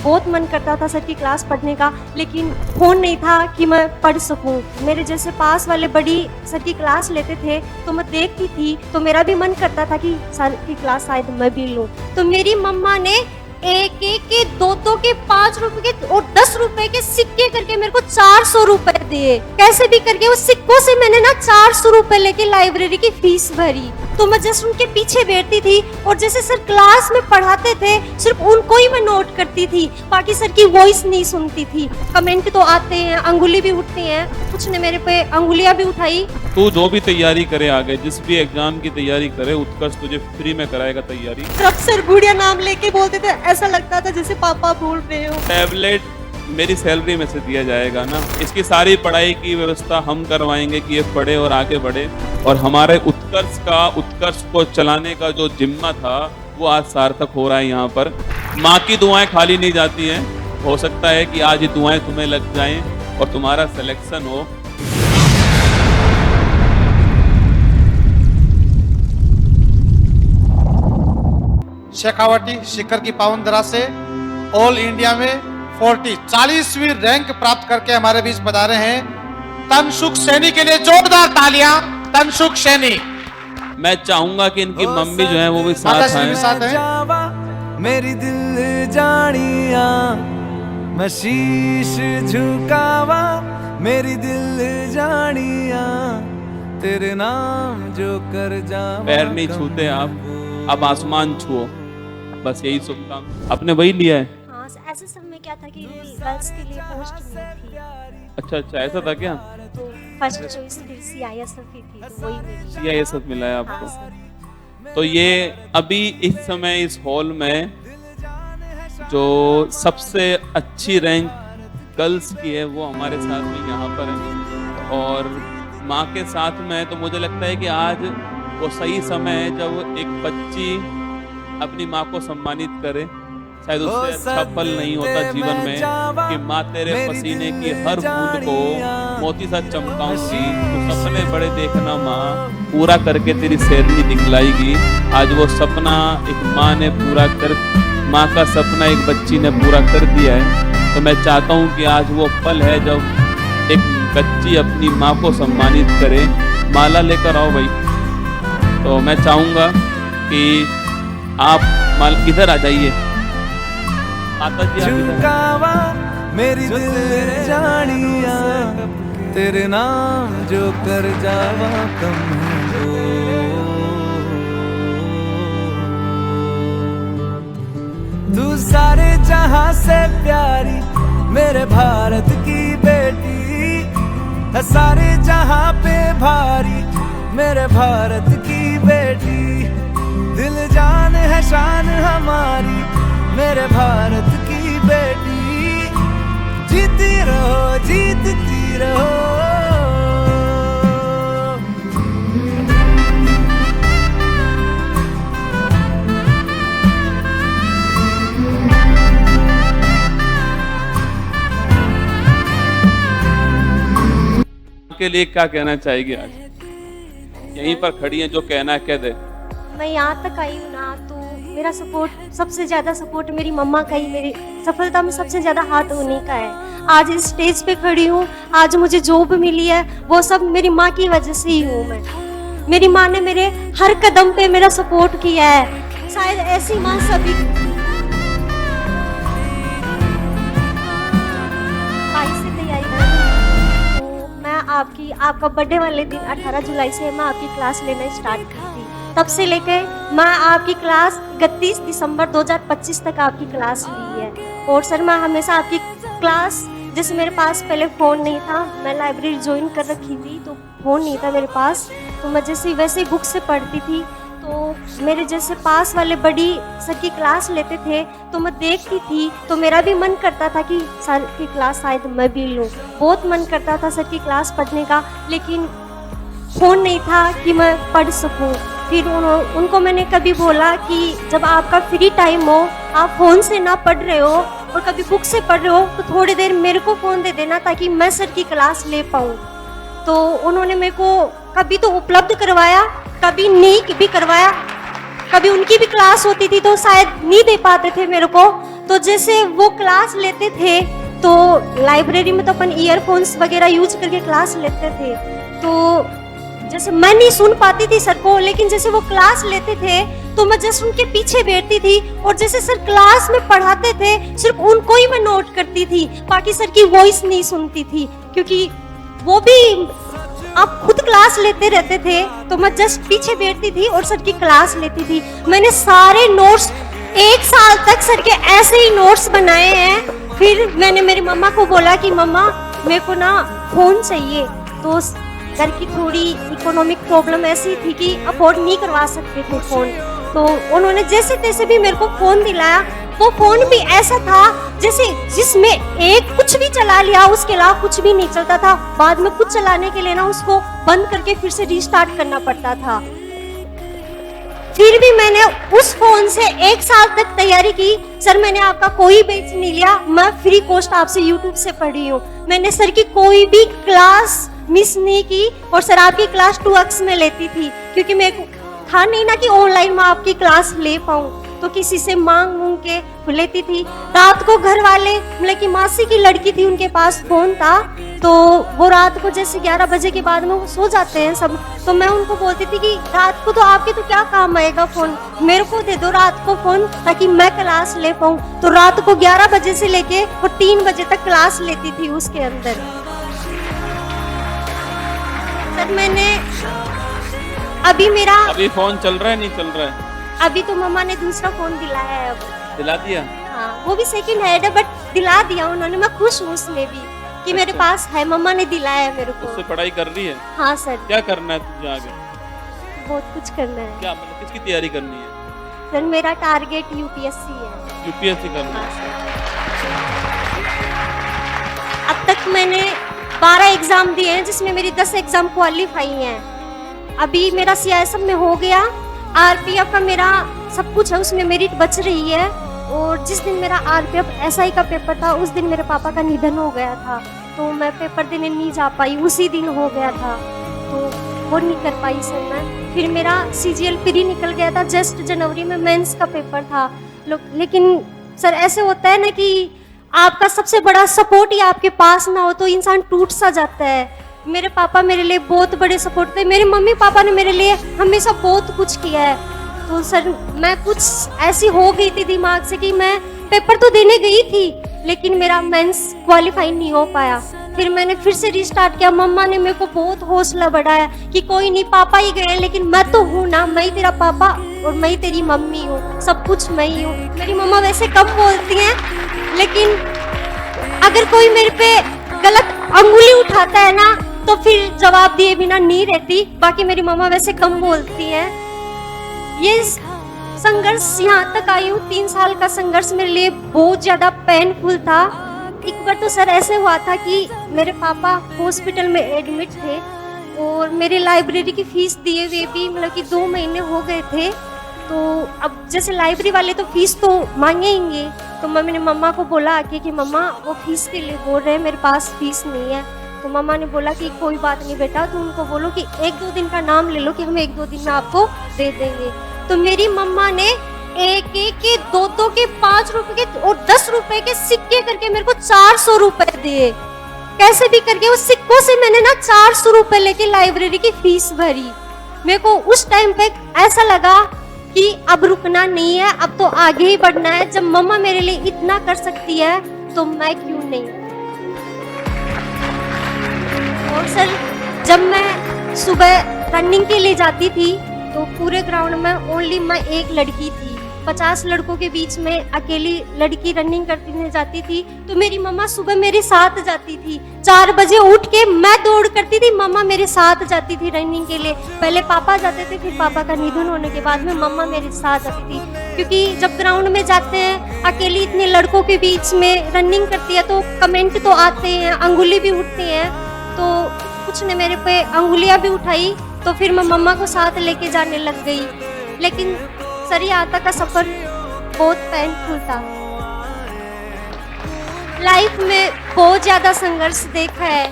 बहुत मन करता था सर की क्लास पढ़ने का, लेकिन फ़ोन नहीं था कि मैं पढ़ सकूं। मेरे जैसे पास वाले बड़ी सर की क्लास लेते थे तो मैं देखती थी, तो मेरा भी मन करता था कि सर की क्लास शायद मैं भी लूं। तो मेरी मम्मा ने एक एक के दो के 5 रुपए के और 10 रुपए के सिक्के करके मेरे को 400 रुपए दिए। कैसे भी करके वो सिक्कों से मैंने ना 400 रुपए लेके लाइब्रेरी की फीस भरी। तो मैं जस्ट उनके पीछे बैठती थी और जैसे सर क्लास में पढ़ाते थे सिर्फ उनको ही मैं नोट करती थी, बाकी सर की वॉइस नहीं सुनती थी। कमेंट तो आते हैं, अंगुली भी उठती हैं, कुछ ने मेरे पे अंगुलियां भी उठाई। तू जो भी तैयारी करे आगे, जिस भी एग्जाम की तैयारी करे, उत्कर्ष तुझे फ्री में कराएगा तैयारी। जब सर गुड़िया नाम लेके बोलते थे ऐसा लगता था जैसे पापा बोल रहे हो। टैबलेट मेरी सैलरी में से दिया जाएगा ना। इसकी सारी पढ़ाई की व्यवस्था हम करवाएंगे कि ये पढ़े और आगे बढ़े। और हमारे उत्कर्ष को चलाने का जो जिम्मा था वो आज सार्थक हो रहा है। यहाँ पर माँ की दुआएं खाली नहीं जाती हैं। हो सकता है कि आज ये दुआएं तुम्हें लग जाएं और तुम्हारा सिलेक्शन हो। शेखावटी शिखर की पावन धरा से ऑल इंडिया में 40वीं रैंक प्राप्त करके हमारे बीच पधारे हैं तनसुख सैनी के लिए जोरदार तालियां। तनसुख सैनी। मैं चाहूंगा कि इनकी मम्मी जो है वो भी साथ आए। मेरी दिल जानिया मैं शीश झुकावा, मेरी दिल जानिया तेरे नाम जो कर जावा। पैर नहीं छूते आप, अब आसमान छुओ, बस यही शुभकामना। आपने वही लिया है? हाँ, ऐसे समय क्या था कि गर्ल्स के लिए पोस्ट मिली थी। अच्छा, ऐसा था क्या? तो फर्स्ट चॉइस थी CISF ही थी, तो वही मिली। CISF मिला है आपको? हाँ, तो ये अभी इस समय इस हॉल में जो सबसे अच्छी रैंक गर्ल्स की है वो हमारे साथ में यहाँ पर है और माँ के साथ में। तो मुझे लगता है कि आज वो सही समय है जब एक बच्ची अपनी माँ को सम्मानित करे। शायद उससे अच्छा फल नहीं होता जीवन में कि माँ तेरे पसीने की हर बूंद को मोती सा चमकाऊंगी। तो सपने बड़े देखना माँ, पूरा करके तेरी शेरनी दिखलाएगी। आज वो सपना एक माँ ने पूरा कर, माँ का सपना एक बच्ची ने पूरा कर दिया है। तो मैं चाहता हूँ कि आज वो पल है जब एक बच्ची अपनी माँ को सम्मानित करे। माला लेकर आओ भाई। तो मैं चाहूँगा कि आप इधर आ जाइए। माता जी झुकावा मेरी दिल जानिया तेरे नाम जो कर जावा कम हो। तू सारे जहां से प्यारी मेरे भारत की बेटी है, सारे जहां पे भारी मेरे भारत की बेटी। दिल जान है शान हमारी मेरे भारत की बेटी। जीती रहो जीतती रहो। के लिए क्या कहना चाहेगी? आज यहीं पर खड़ी है, जो कहना है कह दे। मैं यहाँ तक आई हूँ ना, तो मेरा सपोर्ट, सबसे ज्यादा सपोर्ट मेरी मम्मा का ही, मेरी सफलता में सबसे ज्यादा हाथ उन्हीं का है। आज इस स्टेज पे खड़ी हूँ, आज मुझे जॉब मिली है, वो सब मेरी माँ की वजह से ही हूँ मैं। मेरी माँ ने मेरे हर कदम पे मेरा सपोर्ट किया है। शायद ऐसी माँ सभी से तैयारी कर। तो मैं आपका बर्थडे वाले दिन 18 जुलाई से मैं आपकी क्लास लेना स्टार्ट की थी। तब से लेकर मैं आपकी क्लास 31 दिसंबर 2025 तक आपकी क्लास ली है। और सर मैं हमेशा आपकी क्लास, जैसे मेरे पास पहले फ़ोन नहीं था, मैं लाइब्रेरी ज्वाइन कर रखी थी तो फ़ोन नहीं था मेरे पास, तो मैं जैसे वैसे बुक से पढ़ती थी। तो मेरे जैसे पास वाले बड़ी सर की क्लास लेते थे तो मैं देखती थी, तो मेरा भी मन करता था कि सर की क्लास शायद मैं भी लूँ। बहुत मन करता था सर की क्लास पढ़ने का, लेकिन फ़ोन नहीं था कि मैं पढ़ सकूँ। फिर उनको मैंने कभी बोला कि जब आपका फ्री टाइम हो, आप फ़ोन से ना पढ़ रहे हो और कभी बुक से पढ़ रहे हो, तो थोड़ी देर मेरे को फ़ोन दे देना ताकि मैं सर की क्लास ले पाऊँ। तो उन्होंने मेरे को कभी तो उपलब्ध करवाया, कभी नहीं भी करवाया। कभी उनकी भी क्लास होती थी तो शायद नहीं दे पाते थे मेरे को, तो जैसे वो क्लास लेते थे तो लाइब्रेरी में तो अपन ईयरफोन्स वगैरह यूज करके क्लास लेते थे, तो जैसे मैं नहीं सुन पाती थी सर को, लेकिन जैसे वो क्लास लेते थे तो मैं जस्ट उनके पीछे बैठती थी और जैसे सर क्लास में पढ़ाते थे सिर्फ उनको ही मैं नोट करती थी, बाकी सर की वॉइस नहीं सुनती थी, क्योंकि वो भी आप खुद क्लास लेते रहते थे, तो मैं जस्ट पीछे बैठती थी और सर की क्लास लेती थी। मैंने सारे नोट्स 1 साल तक सर के ऐसे ही नोट्स बनाए हैं। फिर मैंने मेरी मम्मा को बोला कि मम्मा मेरे को ना फोन चाहिए, तो घर की थोड़ी इकोनॉमिक प्रॉब्लम ऐसी थी कि अफोर्ड नहीं करवा सकते थे फोन, तो उन्होंने जैसे तैसे भी मेरे को फोन दिलाया। वो फोन भी ऐसा था जैसे जिसमें एक कुछ भी चला लिया उसके अलावा कुछ भी नहीं चलता था, बाद में कुछ चलाने के लिए ना उसको बंद करके फिर से रीस्टार्ट करना पड़ता था। फिर भी मैंने उस फोन से 1 साल तक तैयारी की। सर मैंने आपका कोई बैच नहीं लिया, मैं फ्री कॉस्ट आपसे यूट्यूब से पढ़ी हूँ, मैंने सर की कोई भी क्लास मिस नहीं की और सर आपकी क्लास 2x में लेती थी, क्योंकि मेरे को था नहीं ना कि ऑनलाइन मैं आपकी क्लास ले पाऊँ, तो किसी से मांग के लेती थी। रात को घर वाले मतलब कि मासी की लड़की थी उनके पास फोन था, तो वो रात को जैसे 11 बजे के बाद में वो सो जाते हैं सब, तो मैं उनको बोलती थी कि रात को तो आपके तो क्या काम आएगा फोन, मेरे को दे दो रात को फोन ताकि मैं क्लास ले पाऊँ। तो रात को 11 बजे से लेके और 3 बजे तक क्लास लेती थी उसके अंदर। सर मैंने अभी मेरा फोन चल रहा है नहीं चल रहा है? अभी तो मम्मा ने दूसरा फोन दिलाया है, अब दिला दिया? हाँ वो भी सेकंड हैंड है बट दिला दिया उन्होंने, मैं खुश हूँ उसमें भी कि मेरे पास है, मम्मा ने दिलाया है मेरे को। उससे पढ़ाई कर रही है? हाँ सर। क्या करना है तुझे आगे? बहुत कुछ करना है। क्या मतलब किसकी तैयारी करनी है? सर मेरा टारगेट यूपीएससी है। यूपीएससी करना है? अब तक मैंने 12 एग्जाम दिए हैं जिसमें मेरी 10 एग्जाम क्वालिफाई हैं। अभी मेरा सीआईएसएफ में हो गया, आरपीएफ का मेरा सब कुछ है, उसमें मेरिट बच रही है। और जिस दिन मेरा आरपीएफ एसआई का पेपर था उस दिन मेरे पापा का निधन हो गया था, तो मैं पेपर देने नहीं जा पाई, उसी दिन हो गया था, तो वो नहीं कर पाई सर मैं। फिर मेरा सीजीएल प्री निकल गया था, जस्ट जनवरी में मेंस का पेपर था। लेकिन सर ऐसे होता है ना कि आपका सबसे बड़ा सपोर्ट ही आपके पास ना हो तो इंसान टूट सा जाता है। मेरे पापा मेरे लिए बहुत बड़े सपोर्ट थे, मेरे मम्मी पापा ने मेरे लिए हमेशा बहुत कुछ किया है। तो सर मैं कुछ ऐसी हो गई थी दिमाग से कि मैं पेपर तो देने गई थी लेकिन मेरा मेंस क्वालिफाई नहीं हो पाया। फिर मैंने फिर से रिस्टार्ट किया, मम्मा ने मेरे को बहुत हौसला बढ़ाया कि कोई नहीं, पापा ही गए लेकिन मैं तो हूँ ना, मैं ही तेरा पापा और मैं ही तेरी मम्मी हूँ, सब कुछ मैं ही हूँ। मेरी मम्मा वैसे कम बोलती हैं, लेकिन अगर कोई मेरे पे गलत अंगुली उठाता है ना तो फिर जवाब दिए बिना नहीं रहती। बाकी मेरी मम्मा वैसे कम बोलती हैं। ये संघर्ष यहाँ तक आई हूँ, 3 साल का संघर्ष मेरे लिए बहुत ज्यादा पेनफुल था। एक बार तो सर ऐसे हुआ था कि मेरे पापा हॉस्पिटल में एडमिट थे और मेरे लाइब्रेरी की फीस दिए हुए भी मतलब कि 2 महीने हो गए थे। तो अब जैसे लाइब्रेरी वाले तो फीस तो मांगेंगे, तो मैंने मम्मा को बोला आके कि मम्मा वो फीस के लिए बोल रहे हैं, मेरे पास फीस नहीं है। तो मम्मा ने बोला कि कोई बात नहीं बेटा, तुम उनको बोलो कि 1-2 दिन का नाम ले लो कि हम 1-2 दिन में आपको दे देंगे। तो मेरी मम्मा ने 1-1 के 2-2 के 5 रुपए के और 10 रुपए के सिक्के करके मेरे को 400 रुपए दिए। कैसे भी करके उस सिक्कों से मैंने ना 400 रुपए लेके लाइब्रेरी की फीस भरी। मेरे को उस टाइम पे ऐसा लगा कि अब रुकना नहीं है, अब तो आगे ही बढ़ना है। जब मम्मा मेरे लिए इतना कर सकती है तो मैं क्यों नहीं। और सर जब मैं सुबह रनिंग के लिए जाती थी तो पूरे ग्राउंड में ओनली मैं एक लड़की थी, 50 लड़कों के बीच में अकेली लड़की रनिंग करती जाती थी। तो मेरी मम्मा सुबह मेरे साथ जाती थी, 4 बजे उठ के मैं दौड़ करती थी, मम्मा मेरे साथ जाती थी रनिंग के लिए। पहले पापा जाते थे, फिर पापा का निधन होने के बाद में मम्मा मेरे साथ जाती थी। क्योंकि जब ग्राउंड में जाते हैं अकेली इतने लड़कों के बीच में रनिंग करती है तो कमेंट तो आते हैं, अंगुली भी उठती हैं, तो कुछ ने मेरे पे अंगुलियां भी उठाई। तो फिर मैं मम्मा को साथ लेके जाने लग गई। लेकिन सर यहाँ तक का सफर बहुत पेनफुल था। लाइफ में बहुत ज्यादा संघर्ष देखा है।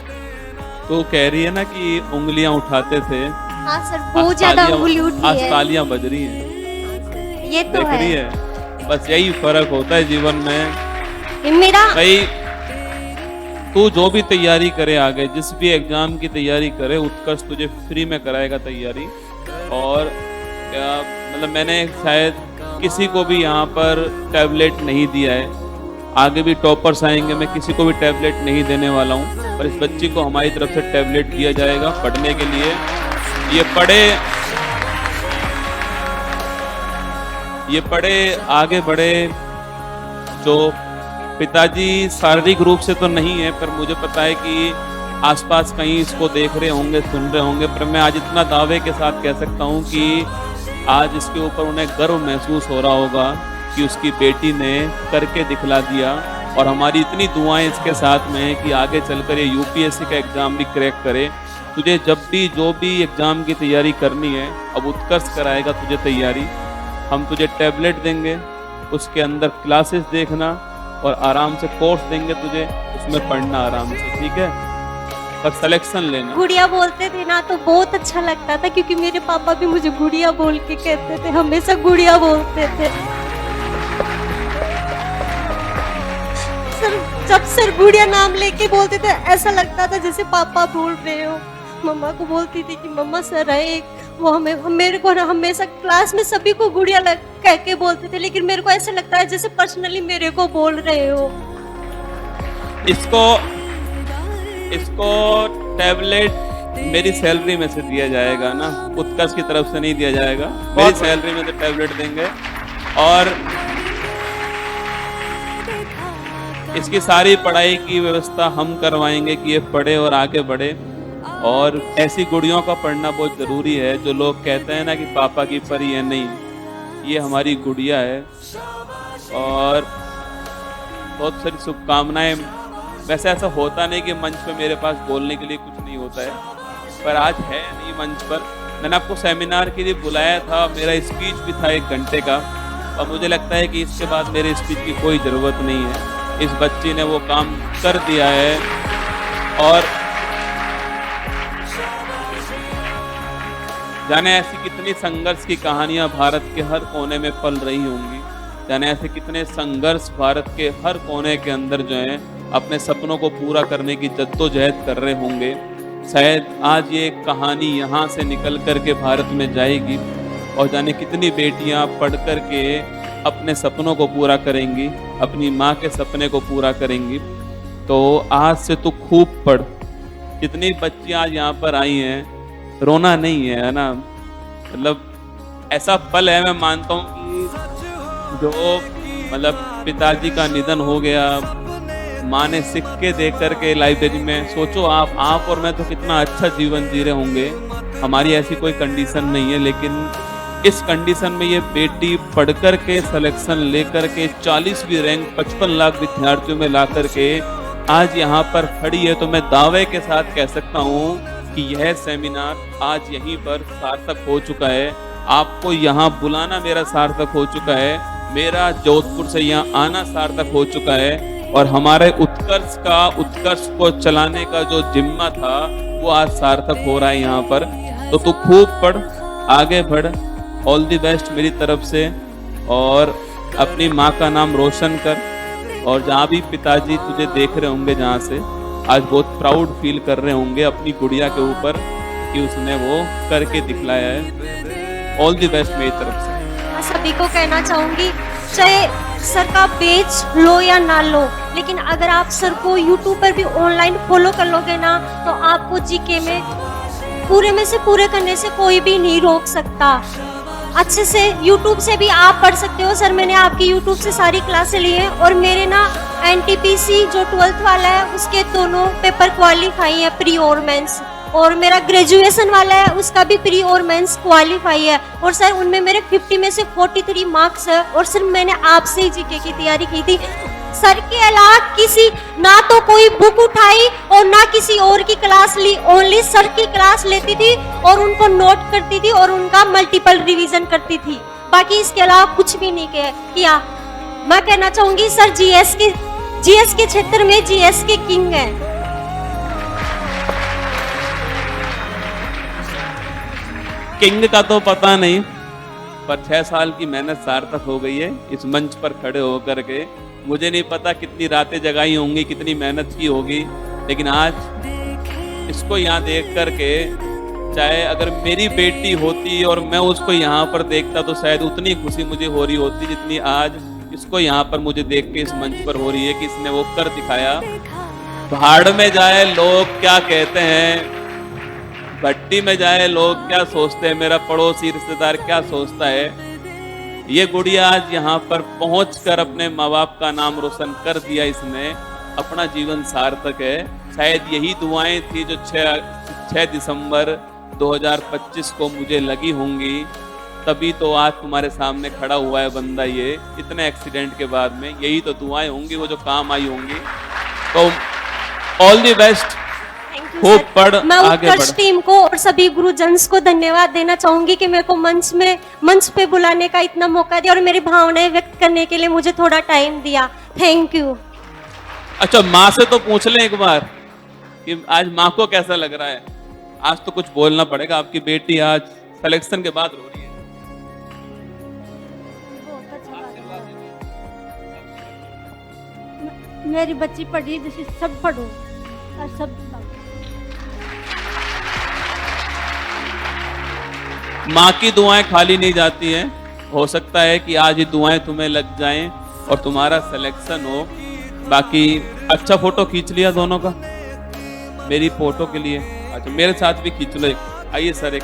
तो कह रही है ना कि उंगलियां उठाते थे। हाँ सर, बहुत ज्यादा उंगली उठी आज है। तालियां बज रही हैं। ये तो देख है। रही है बस यही फर्क होता है जीवन में मेरा भाई। तू जो भी तैयारी करे आगे, जिस भी एग्जाम की तैयारी करे, उत्कर्ष तुझे फ्री में कराएगा तैयारी। और मतलब मैंने शायद किसी को भी यहाँ पर टैबलेट नहीं दिया है, आगे भी टॉपर्स आएंगे, मैं किसी को भी टैबलेट नहीं देने वाला हूँ, पर इस बच्ची को हमारी तरफ से टैबलेट दिया जाएगा पढ़ने के लिए। ये पढ़े आगे बढ़े। जो पिताजी शारीरिक रूप से तो नहीं है, पर मुझे पता है कि आसपास कहीं इसको देख रहे होंगे, सुन रहे होंगे, पर मैं आज इतना दावे के साथ कह सकता हूँ कि आज इसके ऊपर उन्हें गर्व महसूस हो रहा होगा कि उसकी बेटी ने करके दिखला दिया। और हमारी इतनी दुआएं इसके साथ में हैं कि आगे चलकर ये यूपीएससी का एग्ज़ाम भी क्रैक करे। तुझे जब भी जो भी एग्ज़ाम की तैयारी करनी है, अब उत्कर्ष कराएगा तुझे तैयारी। हम तुझे टैबलेट देंगे, उसके अंदर क्लासेस देखना और आराम से कोर्स देंगे तुझे, उसमें पढ़ना आराम से, ठीक है? पर सिलेक्शन लेना। गुड़िया बोलते थे ना तो बहुत अच्छा लगता था, क्योंकि मेरे पापा भी मुझे गुड़िया बोल के कहते थे, हमेशा गुड़िया बोलते थे। जब सर गुड़िया नाम लेके बोलते थे, ऐसा लगता था जैसे पापा बोल रहे हो। मम्मा को बोलती थी कि मम्मा सर है एक, वो मेरे को ना हमेशा क्लास में सभी को गुड़िया कह के बोलते थे, लेकिन मेरे को ऐसा लगता है जैसे पर्सनली मेरे को बोल रहे हो। इसको टैबलेट मेरी सैलरी में से दिया जाएगा ना, उत्कर्ष की तरफ से नहीं दिया जाएगा, मेरी सैलरी में से टैबलेट देंगे। और इसकी सारी पढ़ाई की व्यवस्था हम करवाएंगे कि ये पढ़े और आगे बढ़े। और ऐसी गुड़ियों का पढ़ना बहुत ज़रूरी है। जो लोग कहते हैं ना कि पापा की परी है, नहीं, ये हमारी गुड़िया है। और बहुत सारी शुभकामनाएं। वैसे ऐसा होता नहीं कि मंच पे मेरे पास बोलने के लिए कुछ नहीं होता है, पर आज है नहीं मंच पर। मैंने आपको सेमिनार के लिए बुलाया था, मेरा स्पीच भी था 1 घंटे का, और मुझे लगता है कि इसके बाद मेरे स्पीच की कोई ज़रूरत नहीं है। इस बच्ची ने वो काम कर दिया है। और जाने ऐसी कितनी संघर्ष की कहानियां भारत के हर कोने में पल रही होंगी, जाने ऐसे कितने संघर्ष भारत के हर कोने के अंदर जो है अपने सपनों को पूरा करने की जद्दोजहद कर रहे होंगे। शायद आज ये कहानी यहाँ से निकल कर के भारत में जाएगी, और जाने कितनी बेटियाँ पढ़ कर के अपने सपनों को पूरा करेंगी, अपनी माँ के सपने को पूरा करेंगी। तो आज से तो खूब पढ़। जितनी बच्चियाँ आज यहाँ पर आई हैं, रोना नहीं है ना, मतलब ऐसा पल है। मैं मानता हूँ कि जो मतलब पिताजी का निधन हो गया, माँ ने सिक्के दे करके लाइब्रेरी में, सोचो आप और मैं तो कितना अच्छा जीवन जी रहे होंगे। हमारी ऐसी कोई कंडीशन नहीं है, लेकिन इस कंडीशन में ये बेटी पढ़ कर के सिलेक्शन लेकर के 40वीं रैंक 55 लाख विद्यार्थियों में ला करके आज यहाँ पर खड़ी है। तो मैं दावे के साथ कह सकता हूँ कि यह सेमिनार आज यहीं पर सार्थक हो चुका है। आपको यहाँ बुलाना मेरा सार्थक हो चुका है, मेरा जोधपुर से यहाँ आना सार्थक हो चुका है। और हमारे उत्कर्ष को चलाने का जो जिम्मा था वो आज सार्थक हो रहा है यहाँ पर। तो तू खूब पढ़, आगे बढ़, ऑल द बेस्ट मेरी तरफ से। और अपनी माँ का नाम रोशन कर, और जहाँ भी पिताजी तुझे देख रहे होंगे, जहाँ से आज बहुत प्राउड फील कर रहे होंगे अपनी गुड़िया के ऊपर कि उसने वो करके दिखलाया है। ऑल द बेस्ट मेरी तरफ से। मैं सभी को कहना चाहूंगी, चाहे सर का पेज लो या ना लो, लेकिन अगर आप सर को यूट्यूब पर भी ऑनलाइन फॉलो कर लोगे ना, तो आपको जीके में पूरे करने से कोई भी नहीं रोक सकता। अच्छे से यूट्यूब से भी आप पढ़ सकते हो। सर मैंने आपकी यूट्यूब से सारी क्लासें ली हैं, और मेरे ना एनटीपीसी जो 12th वाला है उसके दोनों पेपर क्वालिफाई है, प्री और मेंस, और मेरा ग्रेजुएशन वाला है उसका भी प्री और मेंस क्वालिफाई है। और सर उनमें मेरे 50 में से 43 मार्क्स है। और सर मैंने आपसे ही जीके की तैयारी की थी। सर के अलावा किसी ना तो कोई बुक उठाई और ना किसी और की क्लास ली, ओनली सर की क्लास लेती थी और उनको नोट करती थी और उनका मल्टीपल रिवीजन करती थी। बाकी इसके अलावा कुछ भी नहीं किया। मैं कहना चाहूंगी सर जीएस के क्षेत्र में जीएस के किंग है। किंग का तो पता नहीं, पर 6 साल की मेहनत सार्थक हो गई है इस मंच पर खड़े होकर के। मुझे नहीं पता कितनी रातें जगाई होंगी, कितनी मेहनत की होगी, लेकिन आज इसको यहाँ देख करके, चाहे अगर मेरी बेटी होती और मैं उसको यहाँ पर देखता तो शायद उतनी खुशी मुझे हो रही होती जितनी आज इसको यहाँ पर मुझे देख के इस मंच पर हो रही है कि इसने वो कर दिखाया। भाड़ में जाए लोग क्या कहते हैं, भट्टी में जाए लोग क्या सोचते हैं, मेरा पड़ोसी रिश्तेदार क्या सोचता है, ये गुड़िया आज यहाँ पर पहुंचकर अपने माँ बाप का नाम रोशन कर दिया, इसने अपना जीवन सार्थक है। शायद यही दुआएं थी जो 6 दिसंबर 2025 को मुझे लगी होंगी, तभी तो आज तुम्हारे सामने खड़ा हुआ है बंदा ये इतने एक्सीडेंट के बाद में। यही तो दुआएं होंगी वो जो काम आई होंगी। तो ऑल द बेस्ट, खूब पढ़, मैं आगे उत्कर्ष बढ़। टीम को और सभी गुरुजन्स को धन्यवाद देना चाहूंगी कि मेरे को मंच पे बुलाने का इतना मौका दिया और मेरी भावनाएं व्यक्त करने के लिए मुझे थोड़ा टाइम दिया। Thank you. अच्छा, माँ से तो पूछ लें एक बार कि आज माँ को कैसा लग रहा है। आज तो कुछ बोलना पड़ेगा, आपकी बेटी आज सिलेक्शन के बाद रो रही है। मेरी बच्ची पढ़ी जैसे सब पढ़ो और सब माँ की दुआएं खाली नहीं जाती हैं। हो सकता है कि आज ही दुआएं तुम्हें लग जाएं और तुम्हारा सिलेक्शन हो। बाकी अच्छा फोटो खींच लिया दोनों का मेरी फोटो के लिए। अच्छा, मेरे साथ भी खींच लो। आइए सर, एक